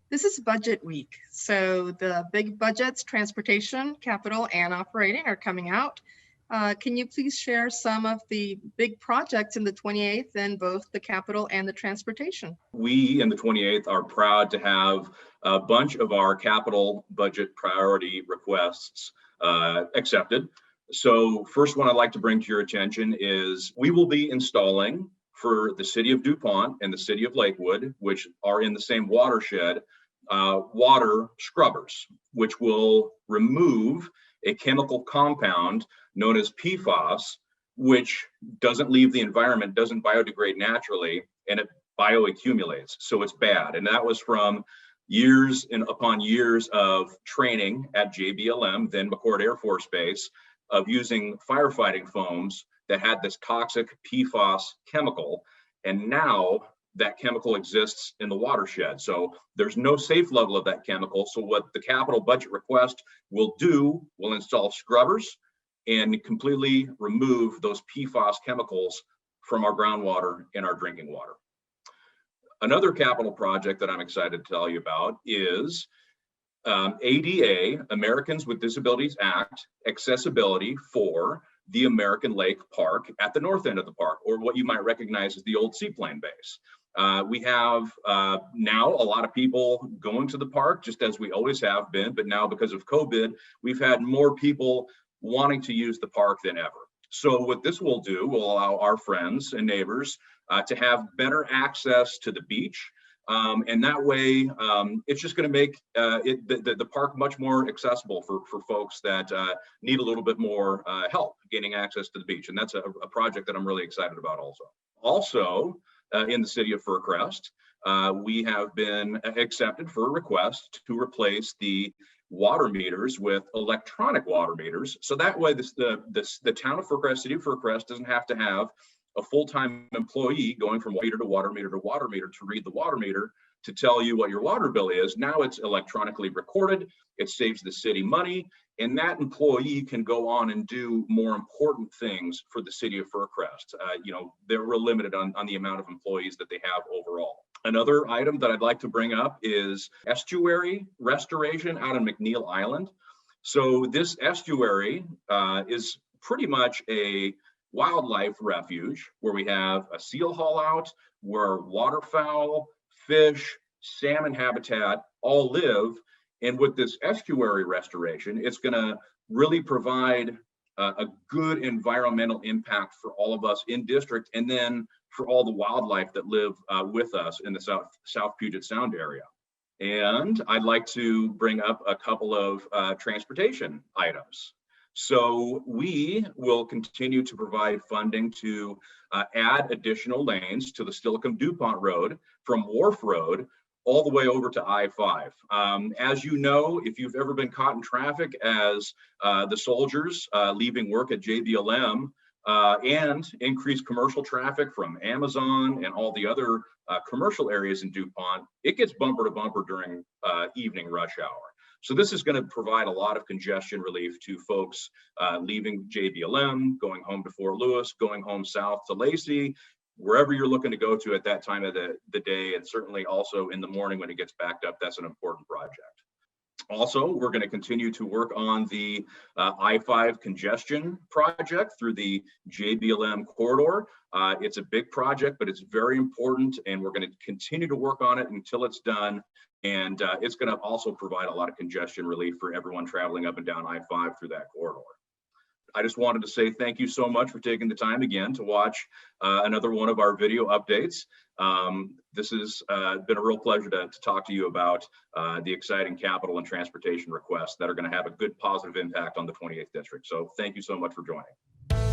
This is budget week. So the big budgets, transportation, capital, and operating are coming out. Can you please share some of the big projects in the 28th in both the capital and the transportation? We in the 28th are proud to have a bunch of our capital budget priority requests accepted. So first one I'd like to bring to your attention is we will be installing for the city of DuPont and the city of Lakewood, which are in the same watershed, water scrubbers, which will remove a chemical compound known as PFAS, which doesn't leave the environment, doesn't biodegrade naturally, and it bioaccumulates. So it's bad. And that was from years and upon years of training at JBLM, then McCord Air Force Base, of using firefighting foams that had this toxic PFAS chemical. And now that chemical exists in the watershed. So there's no safe level of that chemical. So what the capital budget request will do, will install scrubbers and completely remove those PFAS chemicals from our groundwater and our drinking water. Another capital project that I'm excited to tell you about is ADA, Americans with Disabilities Act, accessibility for the American Lake Park at the north end of the park, or what you might recognize as the old seaplane base. We have now a lot of people going to the park, just as we always have been, but now because of COVID, we've had more people wanting to use the park than ever. So what this will do will allow our friends and neighbors to have better access to the beach. And that way, it's just going to make the park much more accessible for folks that need a little bit more help getting access to the beach. And that's a project that I'm really excited about also. Also, in the city of Fircrest, we have been accepted for a request to replace the water meters with electronic water meters. So that way, the town of Fircrest, city of Fircrest, doesn't have to have a full-time employee going from water meter to water meter to water meter to read the water meter to tell you what your water bill is. Now it's electronically recorded. It saves the city money, and that employee can go on and do more important things for the city of Fircrest. They're real limited on the amount of employees that they have overall. Another item that I'd like to bring up is estuary restoration out on McNeil Island. So this estuary is pretty much a wildlife refuge where we have a seal haul out, where waterfowl, fish, salmon habitat all live. And with this estuary restoration, it's going to really provide a good environmental impact for all of us in district, and then for all the wildlife that live with us in the South Puget Sound area. And I'd like to bring up a couple of transportation items. So we will continue to provide funding to add additional lanes to the Stillicum-DuPont Road from Wharf Road all the way over to I-5. As you know, if you've ever been caught in traffic as the soldiers leaving work at JBLM and increased commercial traffic from Amazon and all the other commercial areas in DuPont, it gets bumper to bumper during evening rush hour. So this is going to provide a lot of congestion relief to folks leaving JBLM, going home to Fort Lewis, going home south to Lacey, wherever you're looking to go to at that time of the day, and certainly also in the morning when it gets backed up. That's an important project. Also, we're going to continue to work on the I-5 congestion project through the JBLM corridor. It's a big project, but it's very important, and we're going to continue to work on it until it's done. And it's going to also provide a lot of congestion relief for everyone traveling up and down I-5 through that corridor. I just wanted to say thank you so much for taking the time again to watch another one of our video updates. This has been a real pleasure to talk to you about the exciting capital and transportation requests that are going to have a good positive impact on the 28th district. So thank you so much for joining.